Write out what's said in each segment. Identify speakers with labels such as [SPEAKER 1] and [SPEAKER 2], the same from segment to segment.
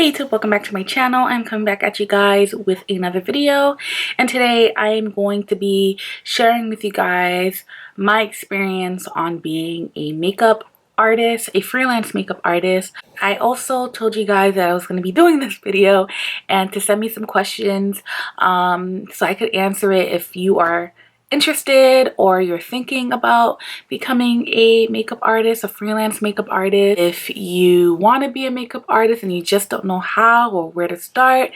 [SPEAKER 1] Hey YouTube, welcome back to my channel. I'm coming back at you guys with another video, and today I am going to be sharing with you guys my experience on being a makeup artist, a freelance makeup artist. I also told you guys that I was going to be doing this video and to send me some questions so I could answer it if you are interested or you're thinking about becoming a makeup artist, a freelance makeup artist. If you want to be a makeup artist and you just don't know how or where to start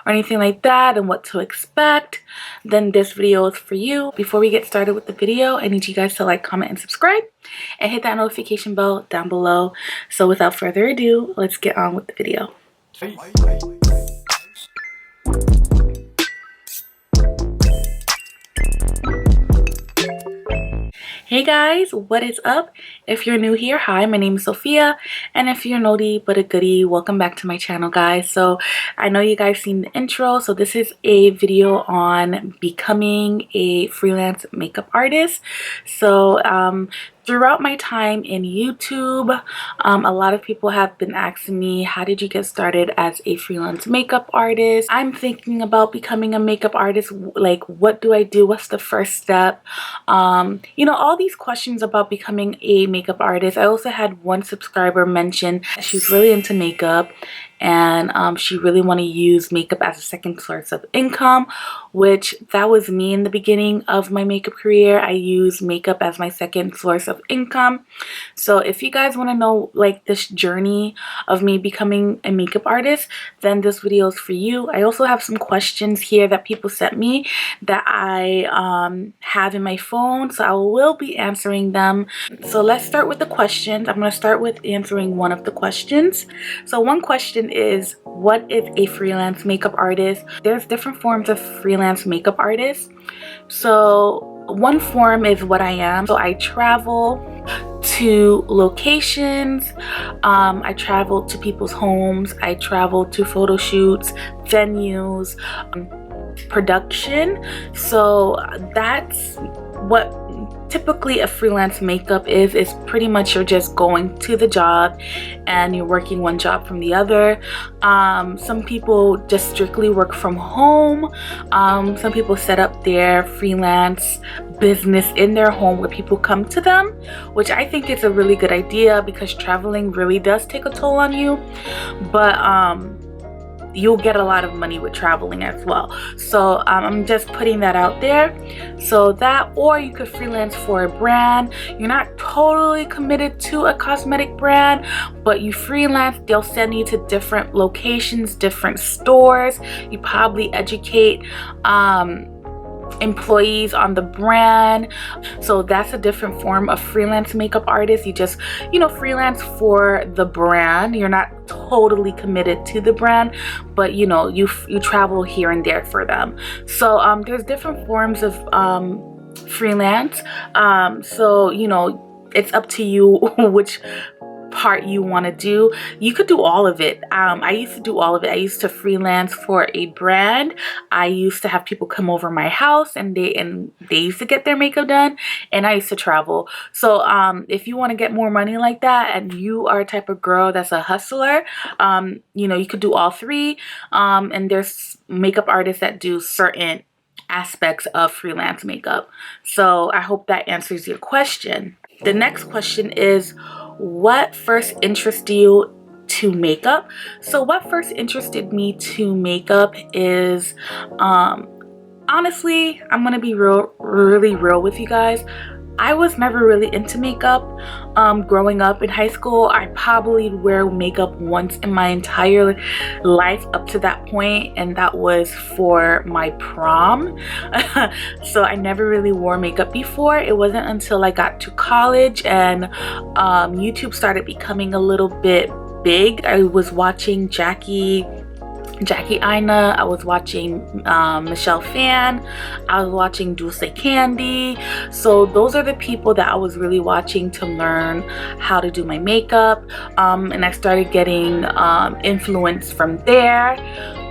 [SPEAKER 1] or anything like that and what to expect, then this video is for you. Before we get started with the video, I need you guys to like, comment, and subscribe and hit that notification bell down below. So without further ado, let's get on with the video. Hey guys, what is up? If you're new here, hi, my name is Sophia, and if you're an oldie but a goodie, welcome back to my channel, guys. So I know you guys seen the intro, so this is a video on becoming a freelance makeup artist. So throughout my time in YouTube, a lot of people have been asking me, how did you get started as a freelance makeup artist? I'm thinking about becoming a makeup artist. Like, what do I do? What's the first step? You know, all these questions about becoming a makeup artist. I also had one subscriber mention she's really into makeup and she really want to use makeup as a second source of income, which that was me in the beginning of my makeup career. I used makeup as my second source of income. So if you guys want to know like this journey of me becoming a makeup artist, then this video is for you. I also have some questions here that people sent me that I have in my phone, so I will be answering them. So let's start with the questions. I'm going to start with answering one of the questions. So one question is, what is a freelance makeup artist? There's different forms of freelance makeup artists. So one form is what I am. So I travel to locations, I travel to people's homes, I travel to photo shoots, venues, production. So that's what typically a freelance makeup is pretty much you're just going to the job and you're working one job from the other. Some people just strictly work from home. Some people set up their freelance business in their home where people come to them, which I think is a really good idea because traveling really does take a toll on you, but you'll get a lot of money with traveling as well. So I'm just putting that out there. So that, or you could freelance for a brand. You're not totally committed to a cosmetic brand, but you freelance. They'll send you to different locations, different stores. You probably educate employees on the brand. So that's a different form of freelance makeup artist. You just, you know, freelance for the brand. You're not totally committed to the brand, but you know, you travel here and there for them. So there's different forms of freelance. So you know, it's up to you which part you want to do. You could do all of it. I used to do all of it. I used to freelance for a brand. I used to have people come over my house and they used to get their makeup done, and I used to travel. So if you want to get more money like that and you are a type of girl that's a hustler, you know, you could do all three. And there's makeup artists that do certain aspects of freelance makeup. So I hope that answers your question. The next question is, what first interested you to makeup? So what first interested me to makeup is, honestly, I'm gonna be really real with you guys. I was never really into makeup. Growing up in high school, I probably wear makeup once in my entire life up to that point, and that was for my prom. So I never really wore makeup before. It wasn't until I got to college and YouTube started becoming a little bit big. I was watching Jackie Aina, I was watching Michelle Phan, I was watching Dulce Candy. So those are the people that I was really watching to learn how to do my makeup, and I started getting influence from there.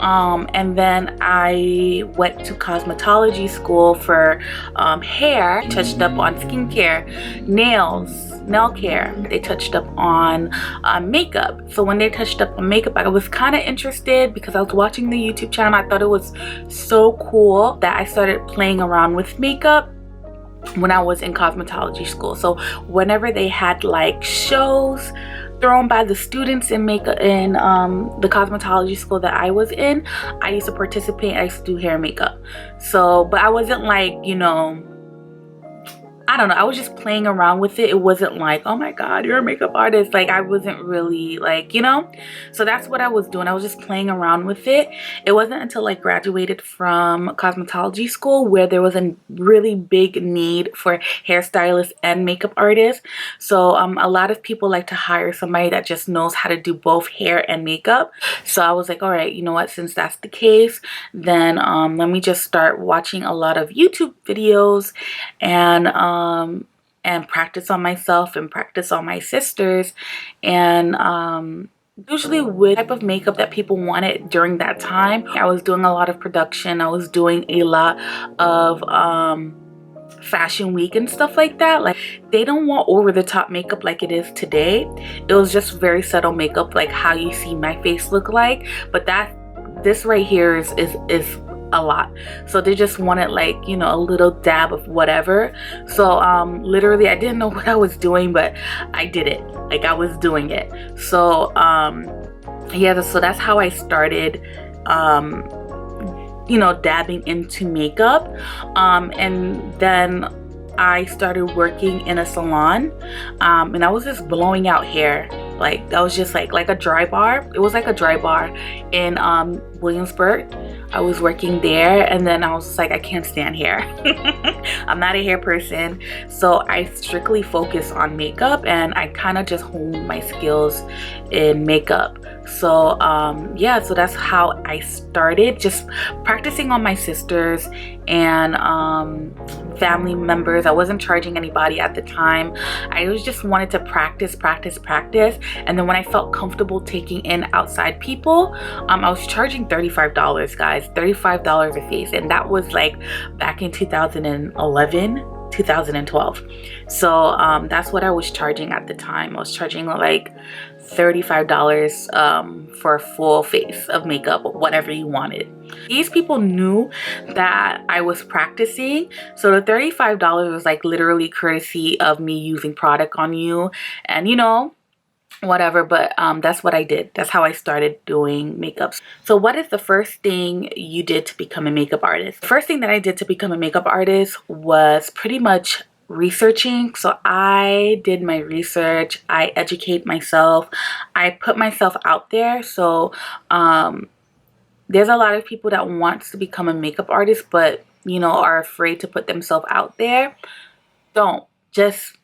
[SPEAKER 1] And then I went to cosmetology school for hair, touched up on skincare, nails, nail care. They touched up on makeup. So when they touched up on makeup, I was kind of interested because I was watching the YouTube channel. I thought it was so cool that I started playing around with makeup when I was in cosmetology school. So whenever they had like shows thrown by the students in makeup in the cosmetology school that I was in, I used to participate. I used to do hair and makeup. So, but I wasn't like, you know, I don't know, I was just playing around with it. It wasn't like, oh my god, you're a makeup artist. Like, I wasn't really like, you know. So that's what I was doing. I was just playing around with it. It wasn't until I graduated from cosmetology school where there was a really big need for hairstylists and makeup artists. So a lot of people like to hire somebody that just knows how to do both hair and makeup. So I was like, all right, you know what, since that's the case, then let me just start watching a lot of YouTube videos and practice on myself and practice on my sisters, and usually with type of makeup that people wanted during that time. I was doing a lot of production. I was doing a lot of fashion week and stuff like that. Like, they don't want over the top makeup like it is today. It was just very subtle makeup, like how you see my face look like, but this right here is a lot. So they just wanted, like, you know, a little dab of whatever. So literally I didn't know what I was doing, but I did it. Like, I was doing it. So yeah, so that's how I started you know, dabbing into makeup. And then I started working in a salon, and I was just blowing out hair. Like, that was just like a dry bar. It was like a dry bar in Williamsburg. I was working there, and then I was just like, I can't stand hair. I'm not a hair person. So I strictly focus on makeup, and I kind of just honed my skills in makeup. So yeah, so that's how I started, just practicing on my sisters and family members. I wasn't charging anybody at the time. I just wanted to practice, and then when I felt comfortable taking in outside people, I was charging $35, guys. $35 a face, and that was like back in 2011, 2012. So that's what I was charging at the time. I was charging like $35 for a full face of makeup, whatever you wanted. These people knew that I was practicing, so the $35 was like literally courtesy of me using product on you, and you know, whatever. But that's what I did. That's how I started doing makeup. So what is the first thing you did to become a makeup artist? The first thing that I did to become a makeup artist was pretty much researching. So I did my research, I educate myself, I put myself out there. So there's a lot of people that wants to become a makeup artist, but you know, are afraid to put themselves out there. Don't. Just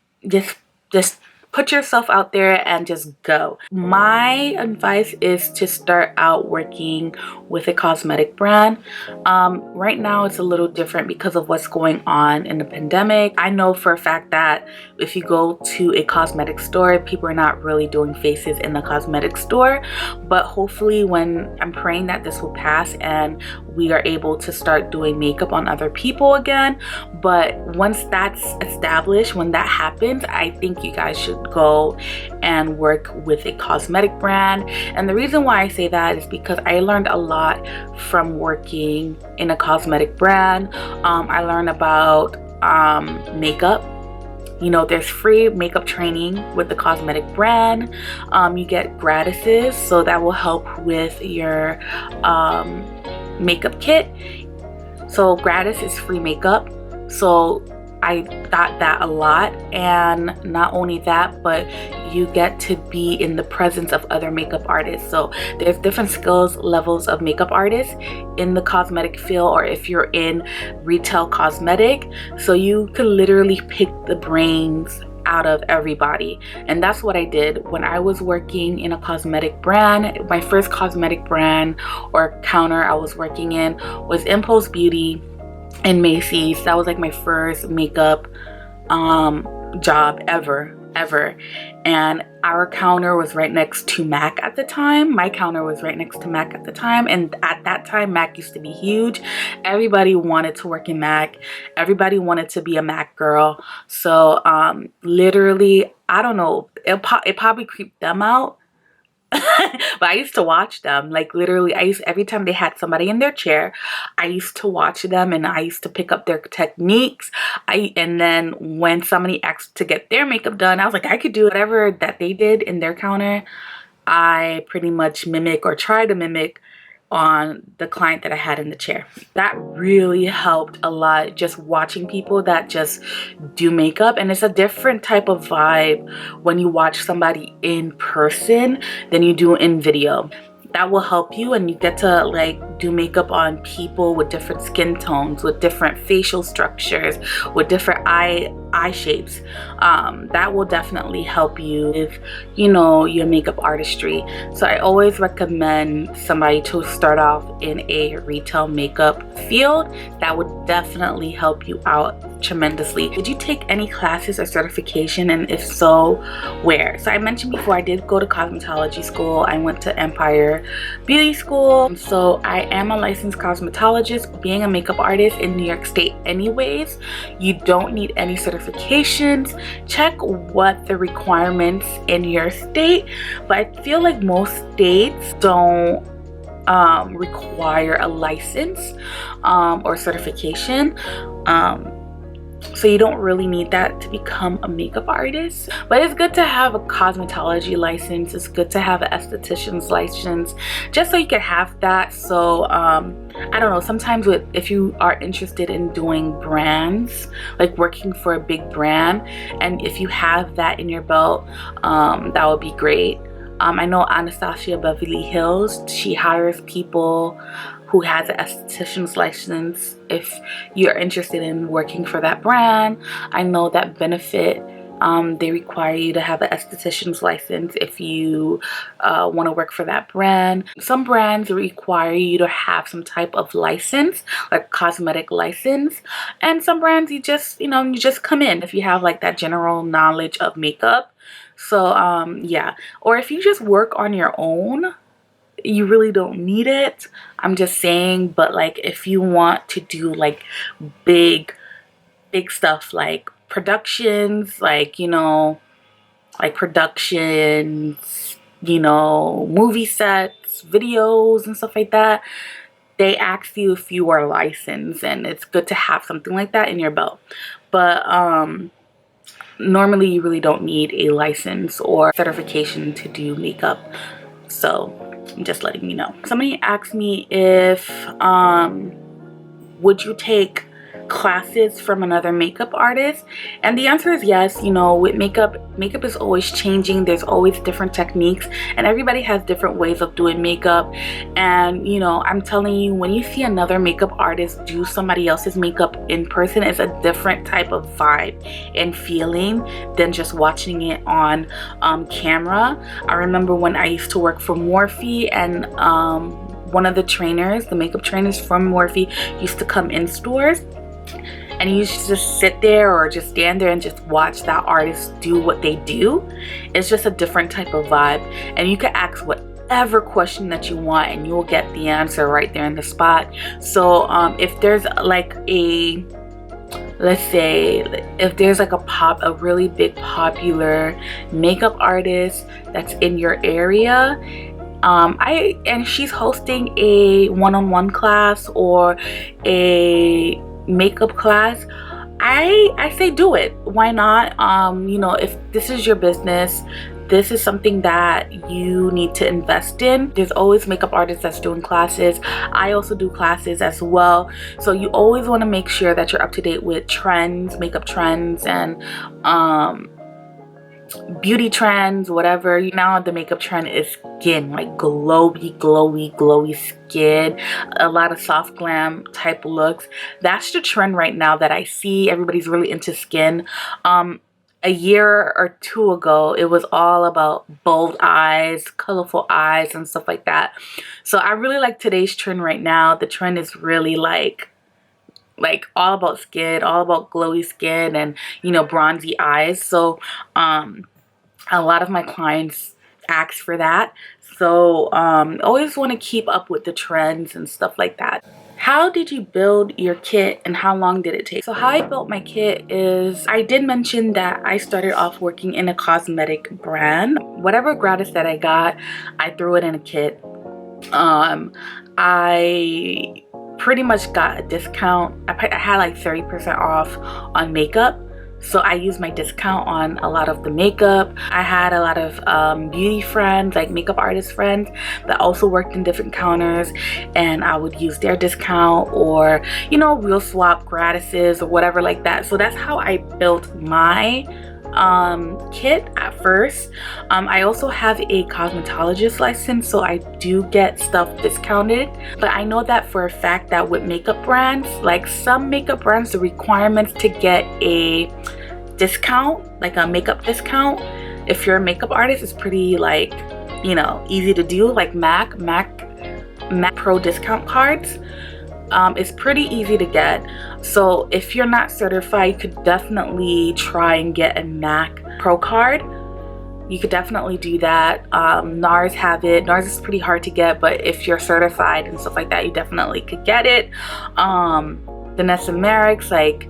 [SPEAKER 1] put yourself out there and just go. My advice is to start out working with a cosmetic brand. Right now it's a little different because of what's going on in the pandemic. I know for a fact that if you go to a cosmetic store, people are not really doing faces in the cosmetic store, but hopefully, when I'm praying that this will pass and we are able to start doing makeup on other people again. But once that's established, when that happens, I think you guys should go and work with a cosmetic brand. And the reason why I say that is because I learned a lot from working in a cosmetic brand. I learned about makeup. You know, there's free makeup training with the cosmetic brand. You get gratuses, so that will help with your makeup kit. So gratis is free makeup. So I got that a lot. And not only that, but you get to be in the presence of other makeup artists. So there's different skills levels of makeup artists in the cosmetic field, or if you're in retail cosmetic. So you can literally pick the brains out of everybody. And that's what I did when I was working in a cosmetic brand. My first cosmetic brand or counter I was working in was Impulse Beauty and Macy's. That was like my first makeup job ever. ever. And our counter was right next to MAC at the time. My counter was right next to MAC at the time, and at that time MAC used to be huge. Everybody wanted to work in MAC. Everybody wanted to be a MAC girl. So literally, I don't know, it probably creeped them out. But I used to watch them, like literally every time they had somebody in their chair, I used to watch them and I used to pick up their techniques. And then when somebody asked to get their makeup done, I was like, I could do whatever that they did in their counter. I pretty much mimic or try to mimic on the client that I had in the chair. That really helped a lot, just watching people that just do makeup. And it's a different type of vibe when you watch somebody in person than you do in video. That will help you, and you get to like do makeup on people with different skin tones, with different facial structures, with different eye shapes. That will definitely help you with, you know, your makeup artistry. So I always recommend somebody to start off in a retail makeup field. That would definitely help you out tremendously. Did you take any classes or certification, and if so, where? So I mentioned before, I did go to cosmetology school. I went to Empire Beauty School. So I am a licensed cosmetologist. Being a makeup artist in New York State anyways, you don't need any certifications. Check what the requirements in your state, but I feel like most states don't require a license or certification. So you don't really need that to become a makeup artist. But it's good to have a cosmetology license. It's good to have an esthetician's license, just so you can have that. So I don't know, sometimes if you are interested in doing brands, like working for a big brand, and if you have that in your belt, that would be great. I know Anastasia Beverly Hills, she hires people who has an esthetician's license if you're interested in working for that brand. I know that Benefit, they require you to have an esthetician's license if you want to work for that brand. Some brands require you to have some type of license, like cosmetic license, and some brands you just, you know, you just come in if you have like that general knowledge of makeup. So yeah, or if you just work on your own, you really don't need it. I'm just saying. But like if you want to do like big stuff, like productions, like, you know, like productions, you know, movie sets, videos and stuff like that, they ask you if you are licensed, and it's good to have something like that in your belt. But normally you really don't need a license or certification to do makeup. So I'm just letting you know. Somebody asked me if would you take classes from another makeup artist, and the answer is yes. You know, with makeup is always changing. There's always different techniques, and everybody has different ways of doing makeup. And you know, I'm telling you, when you see another makeup artist do somebody else's makeup in person, it's a different type of vibe and feeling than just watching it on camera. I remember when I used to work for Morphe, and one of the trainers, the makeup trainers from Morphe, used to come in stores, and you should just sit there or just stand there and just watch that artist do what they do. It's just a different type of vibe, and you can ask whatever question that you want and you'll get the answer right there in the spot. So if there's like a, let's say if there's like a really big popular makeup artist that's in your area, and she's hosting a one-on-one class or a makeup class, I say do it. Why not? You know, if this is your business, this is something that you need to invest in. There's always makeup artists that's doing classes. I also do classes as well. So you always want to make sure that you're up to date with trends, makeup trends, and beauty trends, whatever. Now the makeup trend is skin, like glowy skin, a lot of soft glam type looks. That's the trend right now that I see. Everybody's really into skin. A year or two ago, it was all about bold eyes, colorful eyes, and stuff like that. So I really like today's trend right now. The trend is really like like all about skin, all about glowy skin and, you know, bronzy eyes. So a lot of my clients ask for that. So always want to keep up with the trends and stuff like that. How did you build your kit and how long did it take? So how I built my kit is, I did mention that I started off working in a cosmetic brand. Whatever gratis that I got, I threw it in a kit. I pretty much got a discount. I had like 30% off on makeup. So I used my discount on a lot of the makeup. I had a lot of beauty friends, like makeup artist friends that also worked in different counters, and I would use their discount or, you know, we'll swap gratises or whatever like that. So that's how I built my kit at first. I also have a cosmetologist license, so I do get stuff discounted, but I know that for a fact that with makeup brands, like some makeup brands, the requirements to get a discount, like a makeup discount, if you're a makeup artist, is pretty, like, you know, easy to do. Like MAC Pro discount cards, it's pretty easy to get. So if you're not certified, you could definitely try and get a MAC Pro card. You could definitely do that. NARS have it. NARS is pretty hard to get, but if you're certified and stuff like that, you definitely could get it. The Nessa Merrick's, like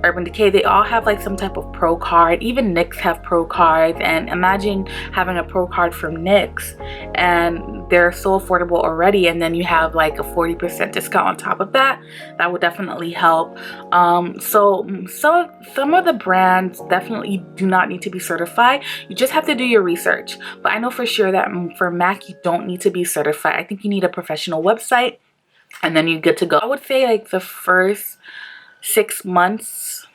[SPEAKER 1] Urban Decay, they all have like some type of pro card. Even NYX have pro cards, and imagine having a pro card from NYX and they're so affordable already, and then you have like a 40% discount on top of that. That would definitely help. So some of the brands definitely do not need to be certified. You just have to do your research. But I know for sure that for MAC, you don't need to be certified. I think you need a professional website and then you're good to go. I would say like the first 6 months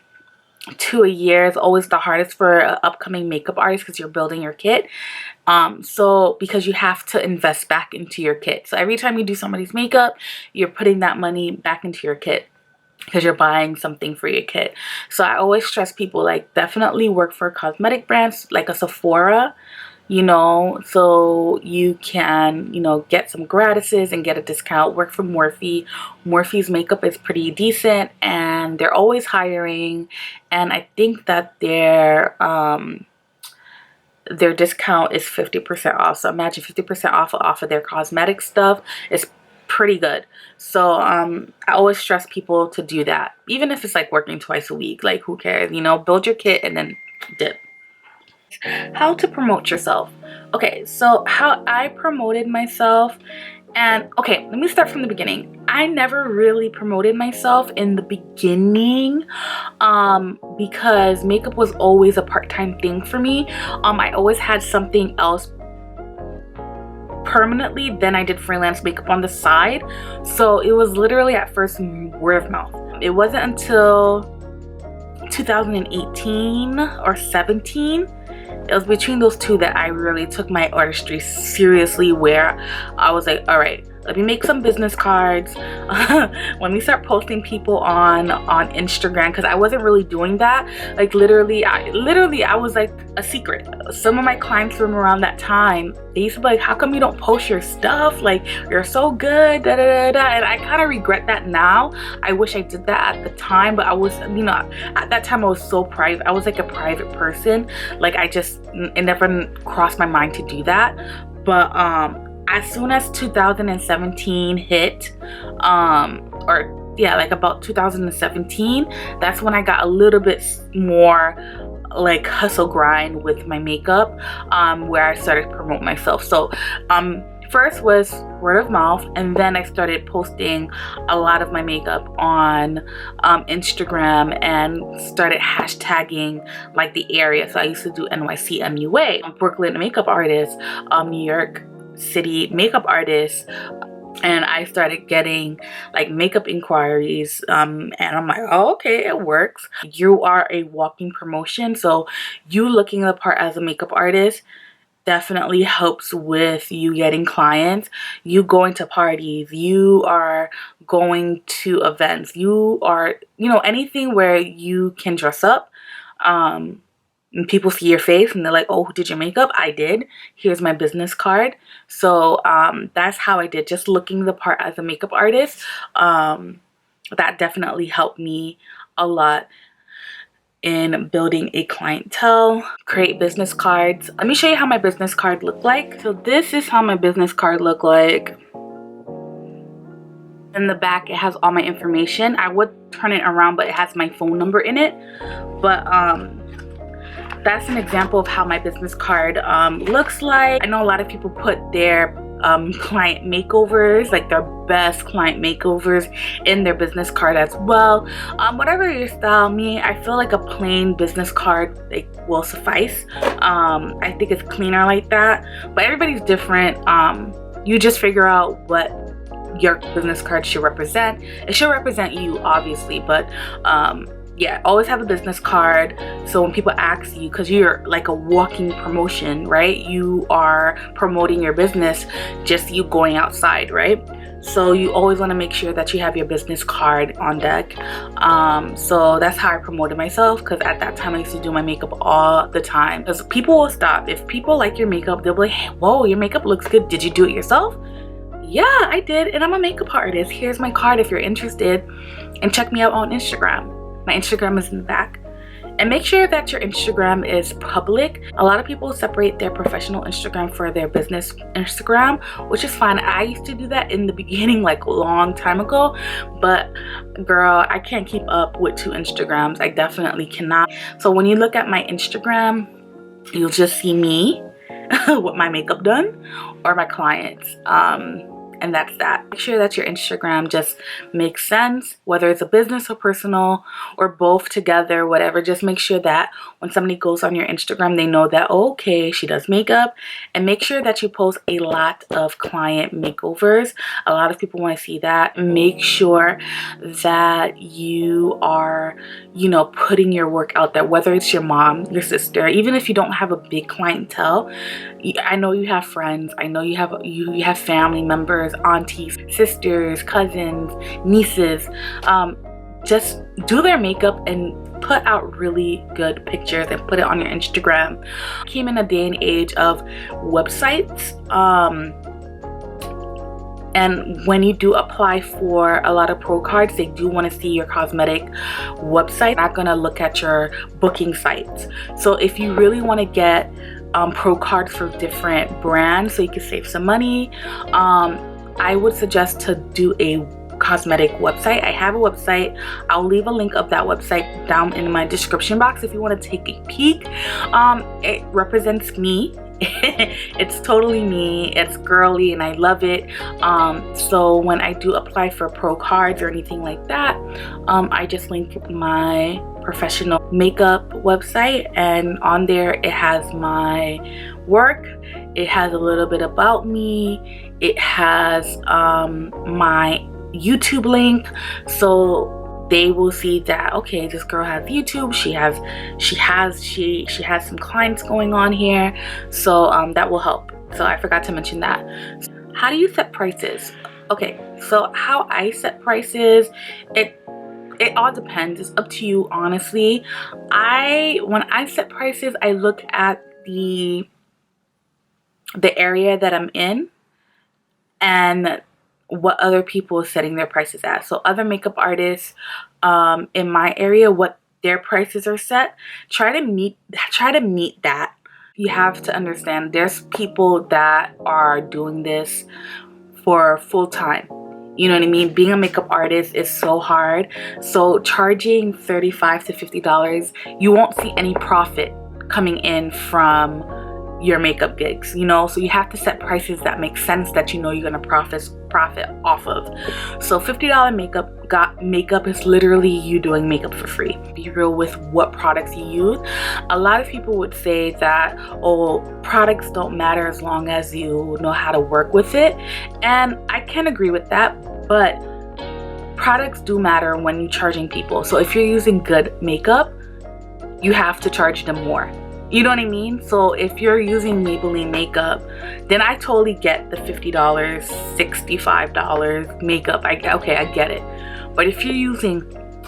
[SPEAKER 1] to a year is always the hardest for an upcoming makeup artist because you're building your kit. So because you have to invest back into your kit. So every time you do somebody's makeup, you're putting that money back into your kit because you're buying something for your kit. So I always stress people, like, definitely work for cosmetic brands like a Sephora, you know, so you can, you know, get some gratises and get a discount. Work for Morphe. Morphe's makeup is pretty decent and they're always hiring, and I think that their discount is 50% off. So imagine 50% off of their cosmetic stuff is pretty good. So I always stress people to do that, even if it's like working twice a week. Like, who cares, you know? Build your kit and then dip. How to promote yourself. Okay, so how I promoted myself, and okay, let me start from the beginning. I never really promoted myself in the beginning because makeup was always a part-time thing for me. I always had something else permanently, then I did freelance makeup on the side. So it was literally at first word of mouth. It wasn't until 2018 or 17, it was between those two, that I really took my artistry seriously, where I was like, all right, let me make some business cards. Let me start posting people on Instagram, because I wasn't really doing that. Like literally I was like a secret. Some of my clients from around that time, they used to be like, how come you don't post your stuff? Like, you're so good, da da da da. And I kind of regret that now. I wish I did that at the time, but I was, you know, at that time I was so private. I was like a private person. Like, it never crossed my mind to do that. But as soon as 2017 hit, or yeah, like about 2017, that's when I got a little bit more like hustle grind with my makeup, where I started to promote myself. So first was word of mouth, and then I started posting a lot of my makeup on Instagram and started hashtagging like the area. So I used to do NYC MUA, Brooklyn makeup artist, New York City makeup artist, and I started getting like makeup inquiries, and I'm like, oh, okay, it works. You are a walking promotion, so you looking the part as a makeup artist definitely helps with you getting clients. You going to parties, you are going to events, you are, you know, anything where you can dress up, and people see your face and they're like, oh, who did your makeup? I did. Here's my business card. So that's how I did, just looking the part as a makeup artist. that definitely helped me a lot in building a clientele. Create business cards. Let me show you how my business card looked like. So this is how my business card looked like. In the back it has all my information. I would turn it around, but it has my phone number in it. But that's an example of how my business card looks like. I know a lot of people put their client makeovers, like their best client makeovers, in their business card as well. Whatever your style, I feel like a plain business card like will suffice. I think it's cleaner like that, but everybody's different. You just figure out what your business card should represent. It should represent you, obviously, but yeah, always have a business card. So when people ask you, because you're like a walking promotion, right? You are promoting your business, just you going outside, right? So you always want to make sure that you have your business card on deck. So that's how I promoted myself, because at that time I used to do my makeup all the time. Because people will stop. If people like your makeup, they'll be like, hey, whoa, your makeup looks good. Did you do it yourself? Yeah, I did, and I'm a makeup artist. Here's my card if you're interested, and check me out on Instagram. My Instagram is in the back. And make sure that your Instagram is public. A lot of people separate their professional Instagram for their business Instagram, which is fine. I used to do that in the beginning, like a long time ago, but girl, I can't keep up with 2 Instagrams. I definitely cannot. So when you look at my Instagram, you'll just see me with my makeup done, or my clients, and that's that. Make sure that your Instagram just makes sense, whether it's a business or personal or both together, whatever. Just make sure that when somebody goes on your Instagram, they know that, oh, okay, she does makeup. And make sure that you post a lot of client makeovers. A lot of people want to see that. Make sure that you are, you know, putting your work out there, whether it's your mom, your sister, even if you don't have a big clientele. I know you have friends, I know you have family members, aunties, sisters, cousins, nieces. Just do their makeup and put out really good pictures and put it on your Instagram. Came in a day and age of websites, and when you do apply for a lot of pro cards, they do want to see your cosmetic website. They're not gonna look at your booking sites. So if you really want to get pro cards for different brands so you can save some money, I would suggest to do a cosmetic website. I have a website. I'll leave a link of that website down in my description box if you want to take a peek. It represents me. It's totally me. It's girly and I love it. So when I do apply for pro cards or anything like that, I just link my professional makeup website, and on there it has my work, it has a little bit about me, it has my YouTube link, so they will see that, okay, this girl has YouTube, she has some clients going on here. So that will help. So I forgot to mention that. How do you set prices? Okay, so how I set prices, it all depends. It's up to you, honestly. When I set prices, I look at the area that I'm in and what other people are setting their prices at. So other makeup artists in my area, what their prices are set, try to meet that. You have to understand, there's people that are doing this for full time. You know what I mean? Being a makeup artist is so hard. So charging $35 to $50, you won't see any profit coming in from your makeup gigs, you know? So you have to set prices that make sense, that you know you're gonna profit off of. So $50 makeup is literally you doing makeup for free. Be real with what products you use. A lot of people would say that, oh, products don't matter as long as you know how to work with it, and I can agree with that, but products do matter when you're charging people. So if you're using good makeup, you have to charge them more. You know what I mean? So if you're using Maybelline makeup, then I totally get the $50, $65 makeup. I get it. But if you're using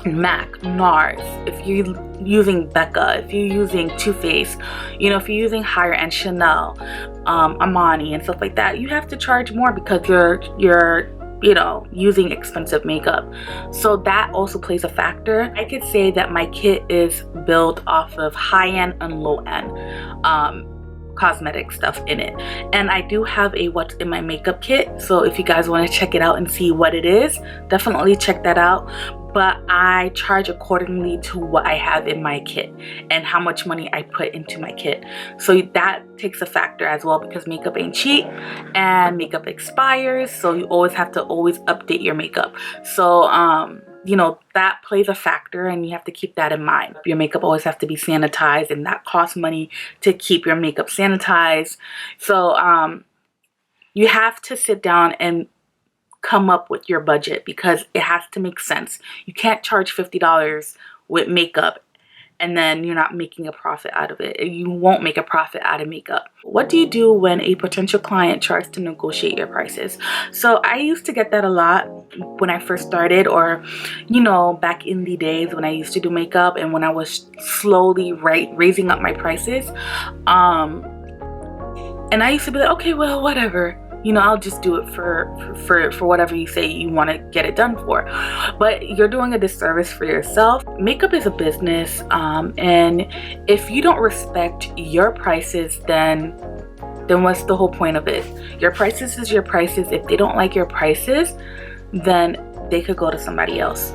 [SPEAKER 1] MAC, NARS, if you're using Becca, if you're using Too Faced, you know, if you're using higher end Chanel, Armani and stuff like that, you have to charge more, because you're you know, using expensive makeup. So that also plays a factor. I could say that my kit is built off of high-end and low-end cosmetic stuff in it. And I do have a what's in my makeup kit, so if you guys want to check it out and see what it is, definitely check that out. But I charge accordingly to what I have in my kit and how much money I put into my kit. So that takes a factor as well, because makeup ain't cheap and makeup expires, so you always have to update your makeup. So you know, that plays a factor, and you have to keep that in mind. Your makeup always has to be sanitized, and that costs money to keep your makeup sanitized. So you have to sit down and come up with your budget, because it has to make sense. You can't charge $50 with makeup and then you're not making a profit out of it. You won't make a profit out of makeup. What do you do when a potential client tries to negotiate your prices? So I used to get that a lot when I first started, or you know, back in the days when I used to do makeup and when I was slowly raising up my prices. And I used to be like, okay, well, whatever, you know, I'll just do it for whatever you say you want to get it done for. But you're doing a disservice for yourself. Makeup is a business, and if you don't respect your prices, then what's the whole point of it? Your prices is your prices. If they don't like your prices, then they could go to somebody else.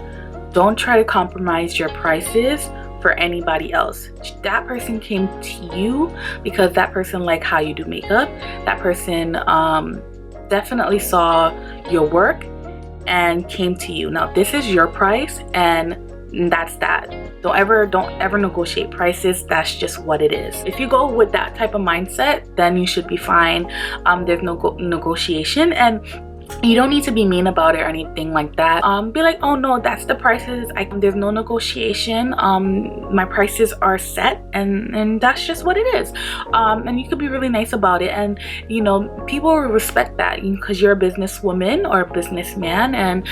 [SPEAKER 1] Don't try to compromise your prices for anybody else. That person came to you because that person liked how you do makeup. That person definitely saw your work and came to you. Now this is your price, and that's that. Don't ever negotiate prices. That's just what it is. If you go with that type of mindset, then you should be fine. There's no negotiation, and you don't need to be mean about it or anything like that. Be like, oh no, that's the prices. There's no negotiation. My prices are set, and that's just what it is. And you could be really nice about it, and you know, people will respect that, because you're a businesswoman or a businessman, and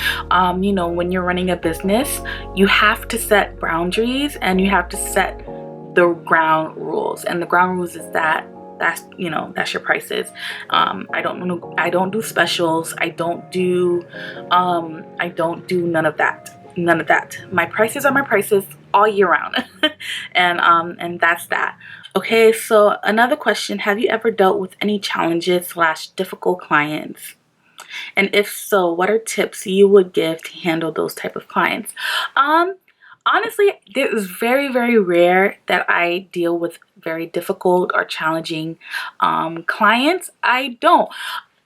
[SPEAKER 1] you know, when you're running a business, you have to set boundaries and you have to set the ground rules. And the ground rules is that's your prices. I don't do specials. I don't do none of that. My prices are my prices all year round. And that's that. Okay, so another question: have you ever dealt with any challenges / difficult clients? And if so, what are tips you would give to handle those type of clients? Honestly, it is very, very rare that I deal with very difficult or challenging clients. I don't.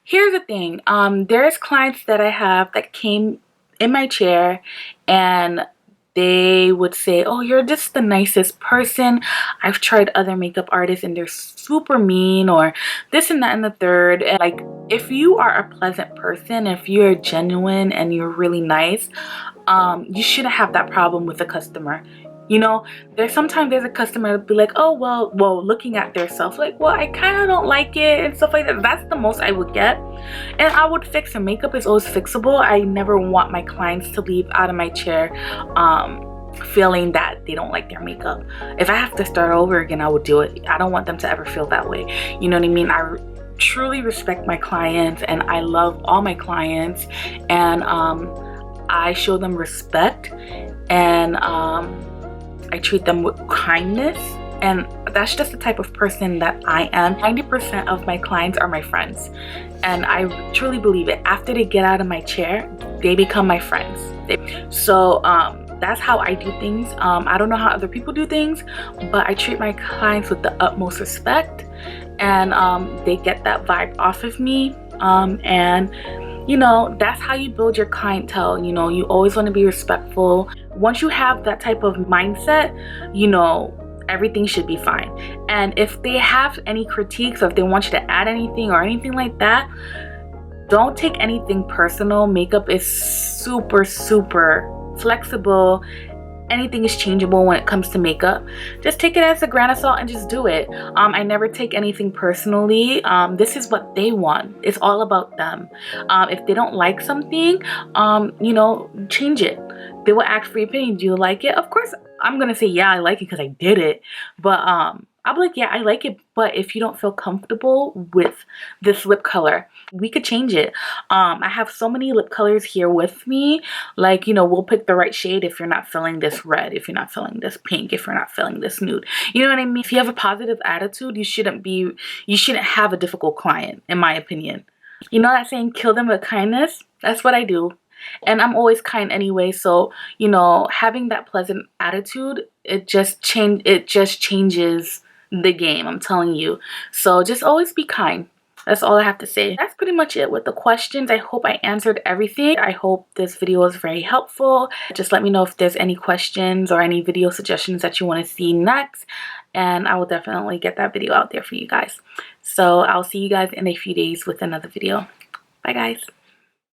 [SPEAKER 1] Here's the thing. There's clients that I have that came in my chair and they would say, oh, you're just the nicest person. I've tried other makeup artists and they're super mean, or this and that and the third. And like, if you are a pleasant person, if you're genuine and you're really nice, you shouldn't have that problem with a customer. You know, sometimes there's a customer that'll be like, oh, well, looking at their self, like, well, I kind of don't like it and stuff like that. That's the most I would get. And I would fix it. Makeup is always fixable. I never want my clients to leave out of my chair feeling that they don't like their makeup. If I have to start over again, I would do it. I don't want them to ever feel that way. You know what I mean? I truly respect my clients, and I love all my clients, and I show them respect, and I treat them with kindness, and that's just the type of person that I am. 90% of my clients are my friends, and I truly believe it. After they get out of my chair, they become my friends. So that's how I do things. I don't know how other people do things, but I treat my clients with the utmost respect, and they get that vibe off of me, and you know, that's how you build your clientele. You know, you always want to be respectful. Once you have that type of mindset, you know, everything should be fine. And if they have any critiques, or if they want you to add anything or anything like that, don't take anything personal. Makeup is super, super flexible. Anything is changeable when it comes to makeup. Just take it as a grain of salt and just do it. I never take anything personally. This is what they want. It's all about them. If they don't like something, you know, change it. They will ask for your opinion. Do you like it? Of course, I'm gonna say yeah, I like it because I did it. But I'll be like, yeah, I like it, but if you don't feel comfortable with this lip color, we could change it. I have so many lip colors here with me. Like, you know, we'll pick the right shade if you're not feeling this red, if you're not feeling this pink, if you're not feeling this nude. You know what I mean? If you have a positive attitude, you shouldn't have a difficult client, in my opinion. You know that saying, kill them with kindness? That's what I do. And I'm always kind anyway, so you know, having that pleasant attitude, it just changes the game, I'm telling you. So just always be kind. That's all I have to say. That's pretty much it with the questions. I hope I answered everything. I hope this video was very helpful. Just let me know if there's any questions or any video suggestions that you want to see next, and I will definitely get that video out there for you guys. So I'll see you guys in a few days with another video. Bye guys.